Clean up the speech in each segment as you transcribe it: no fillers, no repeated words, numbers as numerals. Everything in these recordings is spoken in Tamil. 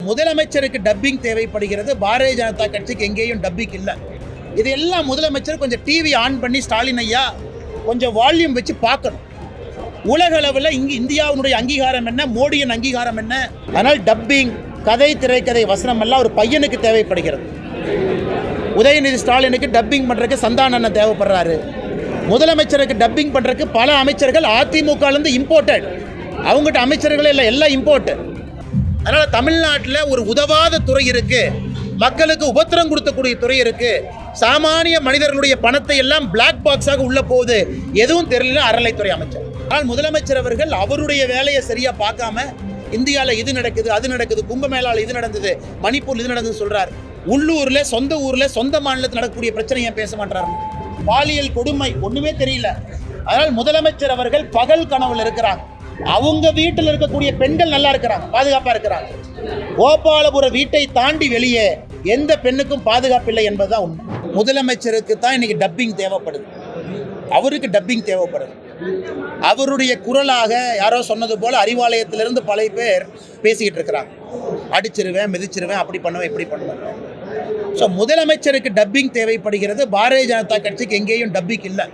முதலமைச்சருக்கு டப்பிங் தேவைப்படுகிறது. பாரதிய ஜனதா கட்சிக்கு எங்கேயும் டப்பிங் இல்லை. இதெல்லாம் முதலமைச்சர் கொஞ்சம் டிவி ஆன் பண்ணி ஸ்டாலின் ஐயா கொஞ்சம் வால்யூம் வச்சு பார்க்கணும். உலக அளவில் இங்கே இந்தியாவுடைய அங்கீகாரம் என்ன, மோடியின் அங்கீகாரம் என்ன? அதனால் டப்பிங், கதை, திரைக்கதை, வசனம் எல்லாம் ஒரு பையனுக்கு தேவைப்படுகிறது. உதயநிதி ஸ்டாலினுக்கு டப்பிங் பண்ணுறதுக்கு சந்தானண்ணன் தேவைப்படுறாரு. முதலமைச்சருக்கு டப்பிங் பண்ணுறதுக்கு பல அமைச்சர்கள் அதிமுகலேருந்து இம்போர்ட்டட். அவங்ககிட்ட அமைச்சர்களே இல்லை, எல்லாம் இம்போர்ட்டட். அதனால் தமிழ்நாட்டில் ஒரு உதவாத துறை இருக்குது, மக்களுக்கு உபத்திரம் கொடுக்கக்கூடிய துறை இருக்குது. சாமானிய மனிதர்களுடைய பணத்தை எல்லாம் பிளாக் பாக்ஸாக உள்ள போகுது, எதுவும் தெரியல அறநிலைத்துறை அமைச்சர். ஆனால் முதலமைச்சர் அவர்கள் அவருடைய வேலையை சரியாக பார்க்காம இந்தியாவில் இது நடக்குது, அது நடக்குது, கும்பமேளாவில் இது நடந்தது, மணிப்பூர் இது நடந்தது சொல்கிறார். உள்ளூரில், சொந்த ஊரில், சொந்த மாநிலத்தில் நடக்கக்கூடிய பிரச்சனையை பேச மாட்டார். பாலியல் கொடுமை ஒன்றுமே தெரியல. அதனால் முதலமைச்சர் அவர்கள் பகல் கனவுல இருக்கிறாங்க. அவங்க வீட்டில் இருக்கக்கூடிய பெண்கள் நல்லா இருக்கிறாங்க, பாதுகாப்பாக இருக்கிறாங்க. கோபாலபுர வீட்டை தாண்டி வெளியே எந்த பெண்ணுக்கும் பாதுகாப்பு இல்லை என்பதுதான் உண்மை. முதலமைச்சருக்கு தான் இன்னைக்கு டப்பிங் தேவைப்படுது, அவருக்கு டப்பிங் தேவைப்படுது. அவருடைய குரலாக யாரோ சொன்னது போல அறிவாலயத்திலிருந்து பல பேர் பேசிக்கிட்டு இருக்கிறாங்க. அடிச்சிருவேன், மிதிச்சிருவேன், அப்படி பண்ணுவேன், இப்படி பண்ணுவேன். ஸோ முதலமைச்சருக்கு டப்பிங் தேவைப்படுகிறது. பாரதிய ஜனதா கட்சிக்கு எங்கேயும் டப்பிங் இல்லை.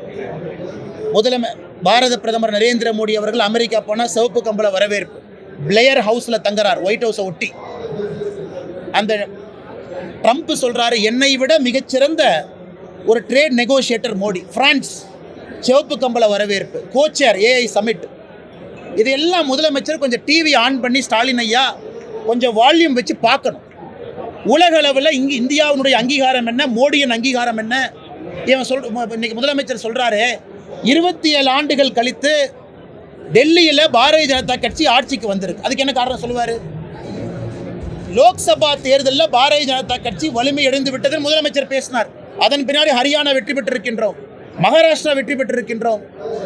பாரத பிரதமர் நரேந்திர மோடி அவர்கள் அமெரிக்கா போனால் சிவப்பு கம்பள வரவேற்பு, பிளேயர் ஹவுஸில் தங்குறார், ஒயிட் ஹவுஸை ஒட்டி. அந்த ட்ரம்ப் சொல்கிறாரு, என்னை விட மிகச்சிறந்த ஒரு ட்ரேட் நெகோசியேட்டர் மோடி. பிரான்ஸ் சிவப்பு கம்பள வரவேற்பு, கோச்சர் ஏஐ சமிட். இதெல்லாம் முதலமைச்சர் கொஞ்சம் டிவி ஆன் பண்ணி ஸ்டாலின் ஐயா கொஞ்சம் வால்யூம் வச்சு பார்க்கணும். உலக அளவில் இங்கே இந்தியாவுடைய அங்கீகாரம் என்ன, மோடியின் அங்கீகாரம் என்ன? இன்னைக்கு முதலமைச்சர் சொல்கிறாரு, 27 ஆண்டுகள் கழித்து டெல்லியில் பாரதிய ஜனதா கட்சி ஆட்சிக்கு வந்திருக்கு. அதுக்கு என்ன காரணம் சொல்லுவார்? லோக்சபா தேர்தலில் பாரதிய ஜனதா கட்சி வலிமை அடைந்து விட்டது முதலமைச்சர் பேசினார். அதன் பின்னாடி ஹரியானா வெற்றி பெற்றிருக்கின்றோம், மகாராஷ்டிரா வெற்றி பெற்றிருக்கின்றோம்,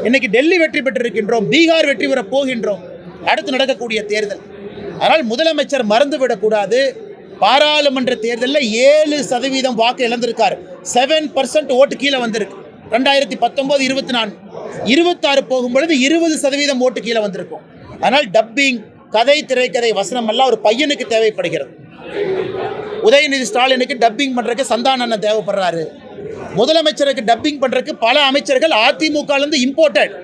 இன்னைக்கு டெல்லி வெற்றி பெற்றிருக்கின்றோம், பீகார் வெற்றி பெற போகின்றோம், அடுத்து நடக்கக்கூடிய தேர்தல். அதனால் முதலமைச்சர் மறந்துவிடக்கூடாது. பாராளுமன்ற தேர்தலில் 7% வாக்கு இழந்திருக்கார். 7% ஓட்டு கீழே வந்திருக்கு. 2019, 24, 26 போகும்பொழுது 20% ஓட்டு கீழே வந்திருக்கும். அதனால் டப்பிங், கதை, திரைக்கதை, வசனம் எல்லாம் ஒரு பையனுக்கு தேவைப்படுகிறது. உதயநிதி ஸ்டாலினுக்கு டப்பிங் பண்ணுறதுக்கு சந்தானண்ணன் தேவைப்படுறாரு. முதலமைச்சருக்கு டப்பிங் பண்ணுறதுக்கு பல அமைச்சர்கள் அதிமுகலேருந்து இம்போர்ட்டட்.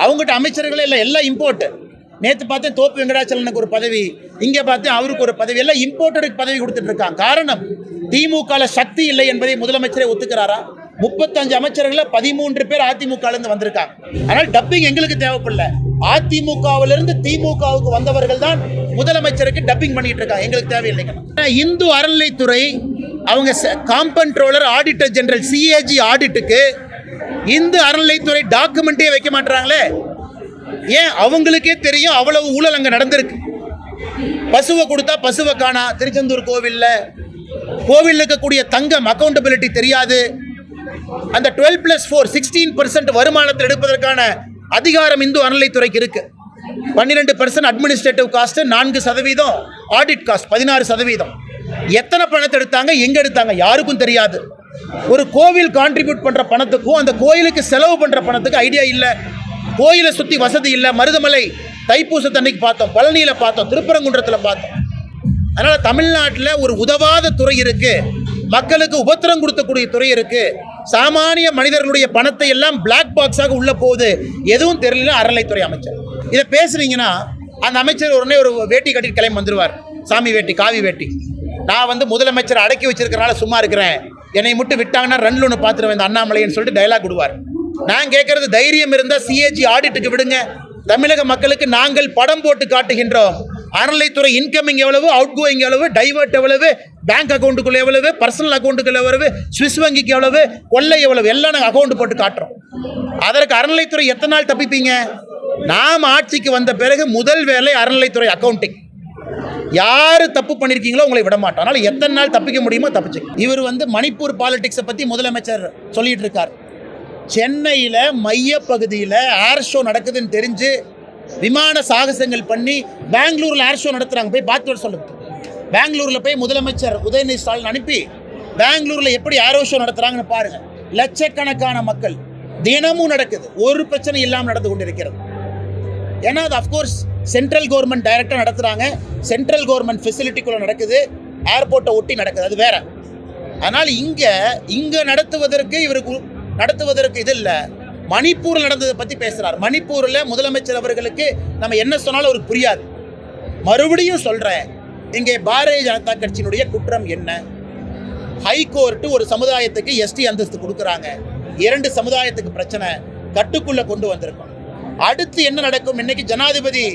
அவங்ககிட்ட அமைச்சர்களே இல்லை, எல்லாம் இம்போர்ட்டட். நேற்று பார்த்தேன் தோப்பு வெங்கடாச்சலனுக்கு ஒரு பதவி, இங்கே பார்த்தேன் அவருக்கு ஒரு பதவி, எல்லாம் இம்போர்ட்டருக்கு பதவி கொடுத்துட்டு இருக்காங்க. காரணம், திமுகவில் சக்தி இல்லை என்பதை முதலமைச்சரே ஒத்துக்கிறாரா? 35 அமைச்சர்கள் 13 பேர் அதிமுகலேருந்து வந்திருக்காங்க. ஆனால் டப்பிங் எங்களுக்கு தேவைப்படல. அதிமுகவிலிருந்து திமுகவுக்கு வந்தவர்கள் தான் முதலமைச்சருக்கு டப்பிங் பண்ணிட்டு இருக்காங்க, எங்களுக்கு தேவையில்லைங்க. இந்து அறநிலைத்துறை அவங்க காம்பன்ட்ரோலர், ஆடிட்டர் ஜெனரல், சிஏஜி ஆடிட்டுக்கு இந்து அறநிலைத்துறை டாக்குமெண்ட்டே வைக்க மாட்டாங்களே. ஏன்? அவங்களுக்கே தெரியும் அவ்வளவு ஊழல் அங்கே நடந்திருக்கு. பசுவை கொடுத்தா பசுவை காணா. திருச்செந்தூர் கோவில் இருக்கக்கூடிய தங்கம் அக்கௌண்டபிலிட்டி தெரியாது. அந்த 12+4 16% வருமானத்தை எடுப்பதற்கான அதிகாரம் இந்து அறநிலைத்துறைக்கு இருக்கு. 12% அட்மினிஸ்ட்ரேட்டிவ் காஸ்ட், 4% ஆடிட் காஸ்ட், 16%. எத்தனை பணத்தை எடுத்தாங்க, எங்க எடுத்தாங்க யாருக்கும் தெரியாது. ஒரு கோவில் கான்ட்ரிபியூட் பண்ற பணத்துக்கும் அந்த கோயிலுக்கு செலவு பண்ற பணத்துக்கு ஐடியா இல்லை. கோயிலை சுற்றி வசதி இல்லை. மருதமலை தைப்பூசத்தன்னைக்கு பார்த்தோம், பழனியில் பார்த்தோம், திருப்பரங்குன்றத்தில் பார்த்தோம். அதனால் தமிழ்நாட்டில் ஒரு உதவாத துறை இருக்குது, மக்களுக்கு உபத்திரம் கொடுக்கக்கூடிய துறை இருக்குது. சாமானிய மனிதர்களுடைய பணத்தை எல்லாம் பிளாக் பாக்ஸாக உள்ள போகுது, எதுவும் தெரியல அறநிலைத்துறை அமைச்சர். இதை பேசுனீங்கன்னா அந்த அமைச்சர் உடனே ஒரு வேட்டி கட்டிட்டு கிளம்பி வந்துடுவார், சாமி வேட்டி, காவி வேட்டி. நான் முதலமைச்சர் அடக்கி வச்சிருக்கிறனால சும்மா இருக்கிறேன், என்னை மட்டும் விட்டாங்கன்னா ரன்ல ஒன்று பார்த்துருவேன் இந்த அண்ணாமலைன்னு சொல்லிட்டு டைலாக் விடுவார். நான் கேட்கறது, தைரியம் இருந்தால் சிஏஜி ஆடிட்டுக்கு விடுங்க. தமிழக மக்களுக்கு நாங்கள் படம் போட்டு காட்டுகின்றோம். அறநிலைத்துறை இன்கமிங் எவ்வளவு, அவுட் கோயிங் எவ்வளவு, டைவர்ட் எவ்வளவு, பேங்க் அக்கௌண்ட்டுக்குள்ள எவ்வளவு, பர்சனல் அக்கௌண்ட்டுக்குள்ள எவ்வளவு, ஸ்விஸ் வங்கிக்கு எவ்வளவு, கொள்ளை எவ்வளவு, எல்லாம் நாங்கள் அக்கௌண்ட் போட்டு காட்டுறோம். அதற்கு அறநிலைத்துறை எத்தனை நாள் தப்பிப்பீங்க? நாம் ஆட்சிக்கு வந்த பிறகு முதல் வேலை அறநிலைத்துறை அக்கௌண்டிங். யார் தப்பு பண்ணியிருக்கீங்களோ உங்களை விட மாட்டோம். அதனால் எத்தனை நாள் தப்பிக்க முடியுமோ தப்பிச்சு. இவர் மணிப்பூர் பாலிடிக்ஸை பற்றி முதலமைச்சர் சொல்லிட்டு இருக்கார். சென்னையில் மையப்பகுதியில் ஏர் ஷோ நடக்குதுன்னு தெரிஞ்சு விமான சாகசங்கள் பண்ணி பெங்களூரில் ஏர் ஷோ நடத்துகிறாங்க, போய் பார்த்து வர சொல்லுங்க. பெங்களூரில் போய் முதலமைச்சர் உதயநிதி ஸ்டாலின் அனுப்பி பெங்களூரில் எப்படி ஏரோ ஷோ நடத்துகிறாங்கன்னு பாருங்கள். லட்சக்கணக்கான மக்கள் தினமும் நடக்குது, ஒரு பிரச்சனை இல்லாமல் நடந்து கொண்டிருக்கிறது. ஏன்னா அது அஃப்கோர்ஸ் சென்ட்ரல் கவர்மெண்ட் டைரக்டாக நடத்துகிறாங்க, சென்ட்ரல் கவர்மெண்ட் ஃபெசிலிட்டிக்குள்ளே நடக்குது, ஏர்போர்ட்டை ஒட்டி நடக்குது, அது வேற. அதனால் இங்கே நடத்துவதற்கு இது இல்லை. மணிப்பூரில் நடந்ததை பற்றி பேசுகிறார். மணிப்பூரில் முதலமைச்சர் அவர்களுக்கு நம்ம என்ன சொன்னாலும் அவருக்கு புரியாது. மறுபடியும் சொல்கிறேன், இங்கே பாரதிய ஜனதா கட்சியினுடைய குற்றம் என்ன? ஹைகோர்ட்டு ஒரு சமுதாயத்துக்கு எஸ்டி அந்தஸ்து கொடுக்குறாங்க, 2 சமுதாயத்துக்கு பிரச்சனை கட்டுக்குள்ளே கொண்டு வந்திருக்கோம். அடுத்து என்ன நடக்கும்? இன்னைக்கு ஜனாதிபதி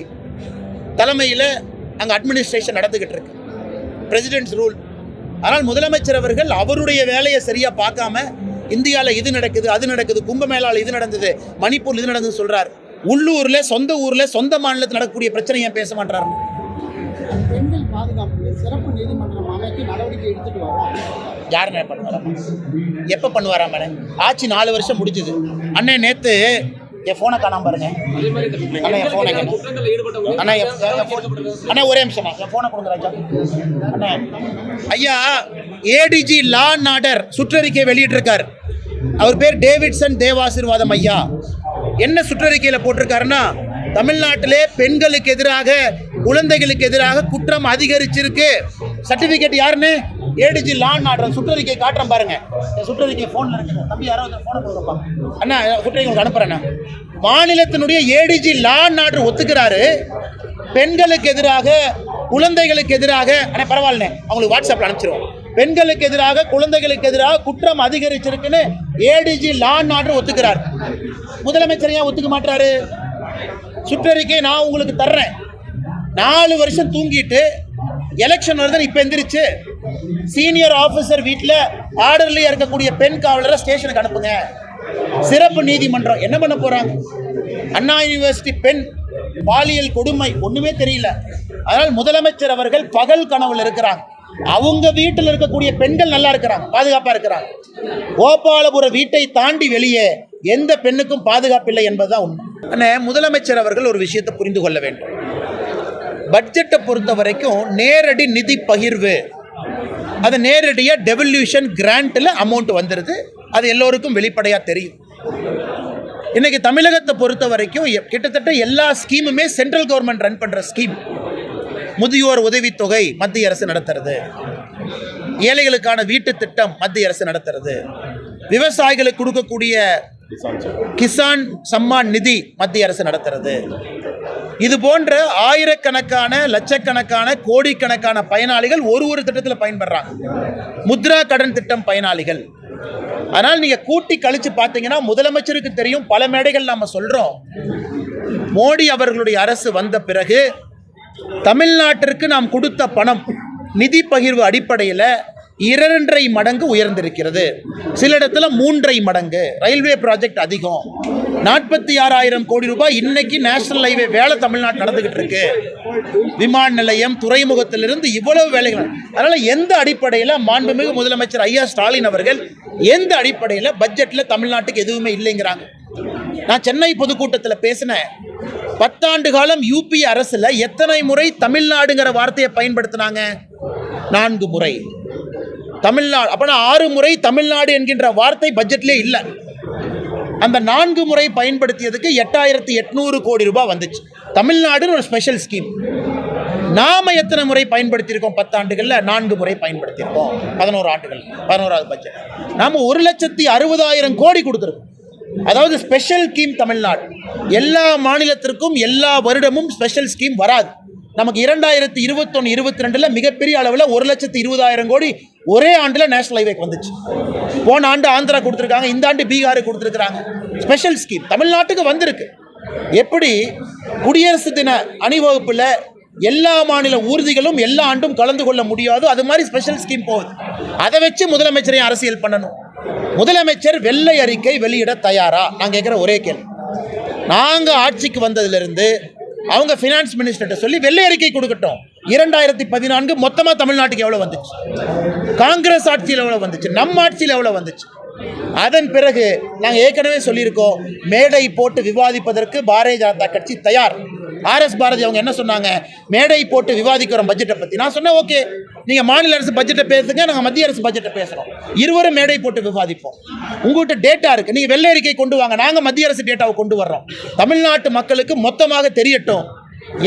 தலைமையில் அங்கே அட்மினிஸ்ட்ரேஷன் நடந்துகிட்டு இருக்கு, பிரசிடென்ட்ஸ் ரூல். ஆனால் முதலமைச்சர் அவர்கள் அவருடைய வேலையை சரியாக பார்க்காம இந்தியாவில் இது நடக்குது, அது நடக்குது, கும்பமேளாவில் இது நடந்தது, மணிப்பூர் இது நடந்தது சொல்கிறார். உள்ளூரில், சொந்த ஊரில், சொந்த மாநிலத்தில் நடக்கக்கூடிய பிரச்சனை ஏன் பேச மாட்டார்? பெண்கள் பாதுகாப்பு சிறப்பு நீதிமன்றம் அமைக்க நடவடிக்கை எடுத்துட்டு வரோம். யார் பண்ணுவாரா? எப்போ பண்ணுவாரா? மேடம் ஆட்சி 4 வருஷம் முடிஞ்சுது. அண்ணே நேற்று என் ஃபோனை காணாம பாருங்க. அண்ணா என் ஃபோனை அண்ணா ஒரே நிமிஷம் என் ஃபோனை கொடுங்க ராஜா. அண்ணா ஐயா, ஏடிஜி லா அண்ட் ஆர்டர் சுற்றறிக்கை வெளியிட்டிருக்கார். அவர் பேர் டேவிட்சன் தேவாசீர்வாதம் ஐயா. என்ன சுற்றறிக்கையில் போட்டிருக்காருன்னா, தமிழ்நாட்டிலே பெண்களுக்கு எதிராக, குழந்தைகளுக்கு எதிராக குற்றம் அதிகரிச்சிருக்கு. சர்டிஃபிகேட் யாருன்னு? ஏடிஜி லா அண்ட் ஆர்டர் சுற்றறிக்கை காட்டுறேன் பாருங்க. சுற்றறிக்கை ஃபோனில் இருக்குது. தம்பி யாராவது ஃபோனை கொடுப்பா அண்ணா, சுற்றறிக்கை உங்களுக்கு அனுப்புறேண்ணா. மாநிலத்தினுடைய ஏடிஜி லா அண்ட் ஆர்டர் ஒத்துக்கிறாரு. பெண்களுக்கு எதிராக, குழந்தைகளுக்கு எதிராக, அண்ணா பரவாயில்லண்ணே அவங்களுக்கு வாட்ஸ்அப்பில் அனுப்பிச்சிருவோம். பெண்களுக்கு எதிராக, குழந்தைகளுக்கு எதிராக குற்றம் அதிகரிச்சிருக்குன்னு ஏடிஜி லா அண்ட் ஆர்டர் ஒத்துக்கிறார். முதலமைச்சர் ஏன் ஒத்துக்க மாட்டாரு? சுற்றறிக்கை நான் உங்களுக்கு தர்றேன். 4 வருஷம் தூங்கிட்டு எலெக்ஷன் வருதுன்னு இப்போ எந்திரிச்சு சீனியர் ஆஃபீஸர் வீட்டில் ஆர்டர்லேயே இருக்கக்கூடிய பெண் காவலரை ஸ்டேஷனுக்கு அனுப்புங்க. சிறப்பு நீதிமன்றம் என்ன பண்ண போகிறாங்க? அண்ணா யூனிவர்சிட்டி பெண் பாலியல் கொடுமை ஒன்றுமே தெரியல. அதனால் முதலமைச்சர் அவர்கள் பகல் கனவுல இருக்கிறாங்க. அவங்க வீட்டில் இருக்கக்கூடிய பெண்கள் நல்லா இருக்கிறாங்க, பாதுகாப்பாக இருக்கிறாங்க. கோபாலபுர வீட்டை தாண்டி வெளியே எந்த பெண்ணுக்கும் பாதுகாப்பு இல்லை என்பதுதான் உண்மை. ஆனால் முதலமைச்சர் அவர்கள் ஒரு விஷயத்தை புரிந்து கொள்ள வேண்டும். பட்ஜெட்டை பொறுத்த வரைக்கும் நேரடி நிதி பகிர்வு, அது நேரடியாக டெவல்யூஷன் கிராண்டில் அமௌண்ட் வந்துடுது. அது எல்லோருக்கும் வெளிப்படையாக தெரியும். இன்னைக்கு தமிழகத்தை பொறுத்த வரைக்கும் கிட்டத்தட்ட எல்லா ஸ்கீமுமே சென்ட்ரல் கவர்மெண்ட் ரன் பண்ணுற ஸ்கீம். முதியோர் உதவித்தொகை மத்திய அரசு நடத்துறது, ஏழைகளுக்கான வீட்டு திட்டம் மத்திய அரசு நடத்துறது, விவசாயிகளுக்கு கொடுக்கக்கூடிய கிசான் சம்மான் நிதி மத்திய அரசு நடத்துறது. இது போன்ற ஆயிரக்கணக்கான, லட்சக்கணக்கான, கோடிக்கணக்கான பயனாளிகள் ஒரு திட்டத்தில் பயன்படுறாங்க. முத்ரா கடன் திட்டம் பயனாளிகள். ஆனால் நீங்க கூட்டி கழிச்சு பார்த்தீங்கன்னா முதலமைச்சருக்கு தெரியும். பல மேடைகள் நாம சொல்றோம், மோடி அவர்களுடைய அரசு வந்த பிறகு தமிழ்நாட்டிற்கு நாம் கொடுத்த பணம் நிதி பகிர்வு அடிப்படையில் 2.5 மடங்கு உயர்ந்திருக்கிறது. சில இடத்துல 3.5 மடங்கு. ரயில்வே ப்ராஜெக்ட் அதிகம். 46,000 கோடி ரூபாய் இன்னைக்கு நேஷனல் ஹைவே வேலை தமிழ்நாடு நடந்துகிட்டு இருக்கு. விமான நிலையம், துறைமுகத்திலிருந்து இவ்வளவு வேலைகள். அதனால எந்த அடிப்படையில் மாண்புமிகு முதலமைச்சர் ஐயா ஸ்டாலின் அவர்கள் எந்த அடிப்படையில் பட்ஜெட்டில் தமிழ்நாட்டுக்கு எதுவுமே இல்லைங்கிறாங்க? நான் சென்னை பொதுக்கூட்டத்தில் பேசினேன். 10 ஆண்டு காலம் யூபி அரசுல எத்தனை முறை தமிழ்நாடுங்கிற வார்த்தையை பயன்படுத்தினாங்க? 4 முறை. தமிழ்நாடு அப்பனா 6 முறை தமிழ்நாடு என்கின்ற வார்த்தை பட்ஜெட்லேயே இல்லை. அந்த 4 முறை பயன்படுத்தியதுக்கு 8,800 கோடி ரூபாய் வந்துச்சு. தமிழ்நாடுன்னு ஒரு ஸ்பெஷல் ஸ்கீம். நாம எத்தனை முறை பயன்படுத்தியிருக்கோம்? 10 ஆண்டுகளில் 4 முறை பயன்படுத்தியிருக்கோம். 11 ஆண்டுகள், 11வது பட்ஜெட் நாம 1,60,000 கோடி கொடுத்துருக்கோம். அதாவது ஸ்பெஷல் ஸ்கீம் தமிழ்நாடு. எல்லா மாநிலத்திற்கும் எல்லா வருடமும் ஸ்பெஷல் ஸ்கீம் வராது. நமக்கு 2021-22 மிகப்பெரிய அளவில் 1,20,000 கோடி ஒரே ஆண்டில் நேஷனல் ஹைவேக்கு வந்துச்சு. போன ஆண்டு ஆந்திரா கொடுத்துருக்காங்க, இந்த ஆண்டு பீகாருக்கு கொடுத்துருக்காங்க. ஸ்பெஷல் ஸ்கீம் தமிழ்நாட்டுக்கு வந்திருக்கு. எப்படி குடியரசு தின அணிவகுப்பில் எல்லா மாநில ஊர்திகளும் எல்லா ஆண்டும் கலந்து கொள்ள முடியாதோ அது மாதிரி ஸ்பெஷல் ஸ்கீம் போகுது. அதை வச்சு முதலமைச்சரையும் அரசியல் பண்ணணும். முதலமைச்சர் வெள்ளை அறிக்கை வெளியிட தயாரா? நான் கேட்குற ஒரே கேள்வி. நாங்கள் ஆட்சிக்கு வந்ததிலிருந்து அவங்க ஃபினான்ஸ் மினிஸ்டர்கிட்ட சொல்லி வெள்ளை அறிக்கை கொடுக்கட்டும். 2014 மொத்தமாக தமிழ்நாட்டுக்கு எவ்வளோ வந்துச்சு? காங்கிரஸ் ஆட்சியில் எவ்வளோ வந்துச்சு? நம்ம ஆட்சியில் எவ்வளோ வந்துச்சு? அதன் பிறகு நாங்கள் ஏற்கனவே சொல்லியிருக்கோம், மேடை போட்டு விவாதிப்பதற்கு பாரதிய ஜனதா கட்சி தயார். RS பாரதி அவங்க என்ன சொன்னாங்க? மேடை போட்டு விவாதிக்கிறோம் பட்ஜெட்டை பற்றி. நான் சொன்னேன், ஓகே, நீங்கள் மாநில அரசு பட்ஜெட்டை பேசுங்க, நாங்கள் மத்திய அரசு பட்ஜெட்டை பேசுகிறோம், இருவரும் மேடை போட்டு விவாதிப்போம். உங்கள்கிட்ட டேட்டா இருக்குது, நீங்கள் வெள்ளை அறிக்கை கொண்டு வாங்க, நாங்கள் மத்திய அரசு டேட்டாவை கொண்டு வர்றோம். தமிழ்நாட்டு மக்களுக்கு மொத்தமாக தெரியட்டும்.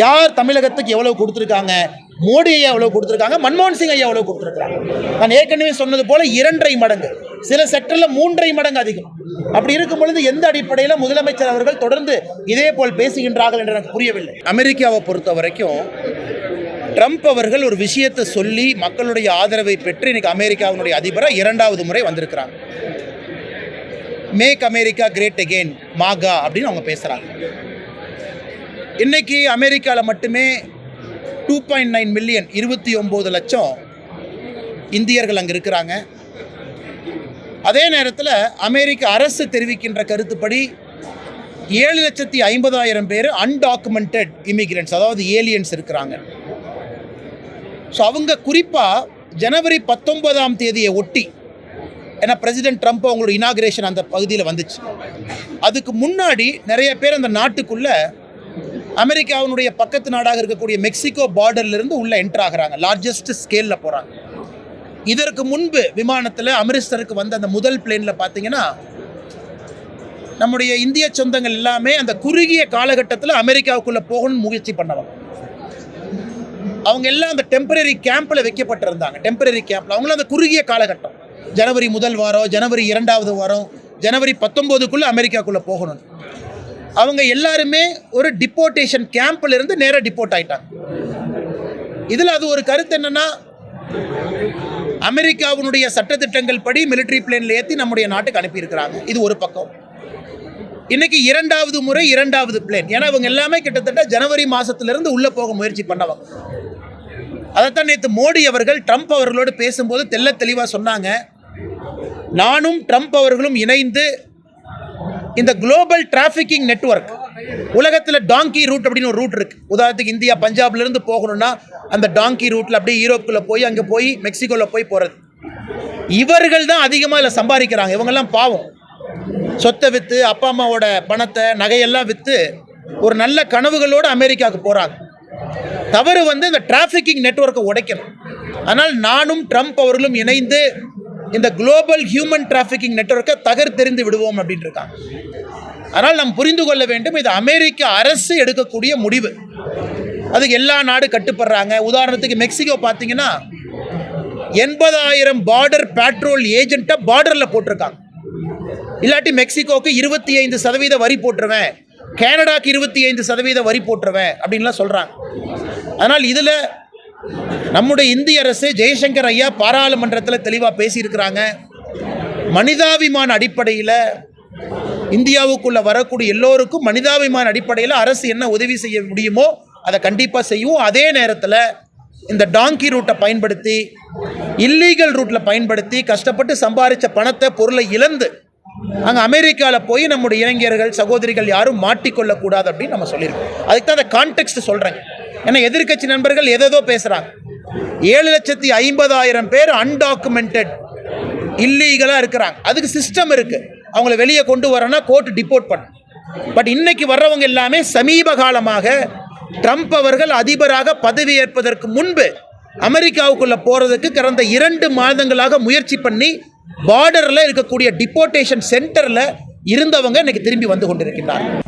யார் தமிழகத்துக்கு எவ்வளவு கொடுத்துருக்காங்க? மோடி ஐயா எவ்வளவு கொடுத்துருக்காங்க, மன்மோகன் சிங் ஐயா எவ்வளவு கொடுத்துருக்காங்க. நான் ஏற்கனவே சொன்னது போல 2.5 மடங்கு, சில செக்டர்ல 3.5 மடங்கு அதிகம். அப்படி இருக்கும் பொழுது எந்த அடிப்படையில் முதலமைச்சர் அவர்கள் தொடர்ந்து இதே போல் பேசுகின்றார்கள் என்று எனக்கு புரியவில்லை. அமெரிக்காவை பொறுத்த வரைக்கும் ட்ரம்ப் அவர்கள் ஒரு விஷயத்தை சொல்லி மக்களுடைய ஆதரவை பெற்று இன்னைக்கு அமெரிக்காவினுடைய அதிபராக 2வது முறை வந்திருக்கிறாங்க. மேக் அமெரிக்கா கிரேட் அகெயின், மாகா அப்படின்னு அவங்க பேசுகிறாங்க. இன்னைக்கு அமெரிக்காவில் மட்டுமே 2.9 மில்லியன் 29 லட்சம் இந்தியர்கள் அங்கே இருக்கிறாங்க. அதே நேரத்தில் அமெரிக்க அரசு தெரிவிக்கின்ற கருத்துப்படி 7,50,000 பேர் அன்டாக்குமெண்டட் இமிகிரண்ட்ஸ், அதாவது ஏலியன்ஸ் இருக்கிறாங்க. ஸோ அவங்க குறிப்பாக ஜனவரி 19ஆம் தேதியை ஒட்டி, ஏன்னா பிரசிடென்ட் ட்ரம்ப் அவங்களோட இனாகிரேஷன் அந்த பகுதியில் வந்துச்சு, அதுக்கு முன்னாடி நிறைய பேர் அந்த நாட்டுக்குள்ளே அமெரிக்காவினுடைய பக்கத்து நாடாக இருக்கக்கூடிய மெக்சிகோ பார்டர்லேருந்து உள்ளே என்டர் ஆகிறாங்க. லார்ஜஸ்ட் ஸ்கேலில் போகிறாங்க. இதற்கு முன்பு விமானத்தில் அமிர்தசருக்கு வந்த அந்த முதல் பிளேனில் பார்த்தீங்கன்னா நம்முடைய இந்திய சொந்தங்கள் எல்லாமே அந்த குறுகிய காலகட்டத்தில் அமெரிக்காவுக்குள்ளே போகணும்னு முயற்சி பண்ணவங்க. அவங்க எல்லாம் அந்த டெம்பரரி கேம்பில் வைக்கப்பட்டிருந்தாங்க. டெம்பரரி கேம்பில் அவங்களும் அந்த குறுகிய காலகட்டம், ஜனவரி 1 வாரம், ஜனவரி 2வது வாரம், ஜனவரி 19க்குள்ளே அமெரிக்காவுக்குள்ளே போகணும். அவங்க எல்லாருமே ஒரு டிப்போர்டேஷன் கேம்பில் இருந்து நேராக டிப்போர்ட் ஆகிட்டாங்க. இதில் அது ஒரு கருத்து என்னென்னா, அமெரிக்காவினுடைய சட்டத்திட்டங்கள் படி மிலிட்ரி பிளேனில் ஏற்றி நம்முடைய நாட்டுக்கு அனுப்பியிருக்கிறாங்க. இது ஒரு பக்கம். இன்னைக்கு 2வது முறை 2வது பிளேன், ஏன்னா இவங்க எல்லாமே கிட்டத்தட்ட ஜனவரி மாதத்திலிருந்து உள்ளே போக முயற்சி பண்ணவங்க. அதைத்தான் நேற்று மோடி அவர்கள் ட்ரம்ப் அவர்களோடு பேசும்போது தெள்ள தெளிவாக சொன்னாங்க. நானும் ட்ரம்ப் அவர்களும் இணைந்து இந்த குளோபல் டிராஃபிக்கிங் நெட்வொர்க், உலகத்தில் டாங்கி ரூட் அப்படின்னு ஒரு ரூட் இருக்குது. உதாரணத்துக்கு இந்தியா பஞ்சாப்லேருந்து போகணும்னா அந்த டாங்கி ரூட்டில் அப்படியே யூரோப்புக்குள்ளே போய் அங்கே போய் மெக்சிகோவில் போய் போகிறது. இவர்கள் தான் அதிகமாக இதில் சம்பாதிக்கிறாங்க. இவங்கெல்லாம் பாவம், சொத்தை விற்று, அப்பா அம்மாவோட பணத்தை நகையெல்லாம் விற்று ஒரு நல்ல கனவுகளோடு அமெரிக்காவுக்கு போகிறாங்க. தவறு இந்த டிராஃபிக்கிங் நெட்வொர்க்கை உடைக்கணும். ஆனால் நானும் ட்ரம்ப் அவர்களும் இணைந்து இந்த குளோபல் ஹியூமன் டிராஃபிக்கிங் நெட்வொர்க்கை தகர்த்தெறிந்து விடுவோம் அப்படின்னு இருக்காங்க. ஆனால் நாம் புரிந்து கொள்ள வேண்டும், இது அமெரிக்க அரசு எடுக்கக்கூடிய முடிவு. அதுக்கு எல்லா நாடு கட்டுப்படுறாங்க. உதாரணத்துக்கு மெக்சிகோ பார்த்தீங்கன்னா 80,000 பார்டர் பேட்ரோல் ஏஜென்ட்டை பார்டரில் போட்டிருக்காங்க. இல்லாட்டி மெக்சிகோவுக்கு 25% வரி போட்டுருவேன், கனடாக்கு 25% வரி போட்டுருவேன் அப்படின்லாம் சொல்கிறாங்க. அதனால் இதில் நம்முடைய இந்திய அரசு, ஜெய்சங்கர் ஐயா பாராளுமன்றத்தில் தெளிவாக பேசியிருக்கிறாங்க. மனிதாபிமான அடிப்படையில் இந்தியாவுக்குள்ளே வரக்கூடிய எல்லோருக்கும் மனிதாபிமான அடிப்படையில் அரசு என்ன உதவி செய்ய முடியுமோ அதை கண்டிப்பாக செய்வோம். அதே நேரத்தில் இந்த டாங்கி ரூட்டை பயன்படுத்தி, இல்லீகல் ரூட்டில் பயன்படுத்தி கஷ்டப்பட்டு சம்பாதிச்ச பணத்தை, பொருளை இழந்து அங்கே அமெரிக்காவில் போய் நம்முடைய இளைஞர்கள், சகோதரிகள் யாரும் மாட்டிக்கொள்ளக்கூடாது அப்படின்னு நம்ம சொல்லியிருக்கோம். அதுக்கு தான் அந்த கான்டெக்ஸ்ட் சொல்கிறேங்க. ஏன்னா எதிர்க்கட்சி நண்பர்கள் எதோ பேசுகிறாங்க. 7,50,000 பேர் அன்டாக்குமெண்டட் இல்லீகலாக இருக்கிறாங்க. அதுக்கு சிஸ்டம் இருக்குது. அவங்கள வெளியே கொண்டு வரனா கோர்ட் டிப்போர்ட் பண்ண. பட் இன்னைக்கு வர்றவங்க எல்லாமே சமீப காலமாக ட்ரம்ப் அவர்கள் அதிபராக பதவியேற்பதற்கு முன்பு அமெரிக்காவுக்குள்ளே போகிறதுக்கு கடந்த 2 மாதங்களாக முயற்சி பண்ணி பார்டரில் இருக்கக்கூடிய டிப்போர்டேஷன் சென்டரில் இருந்தவங்க இன்னைக்கு திரும்பி வந்து கொண்டிருக்கின்றார்கள்.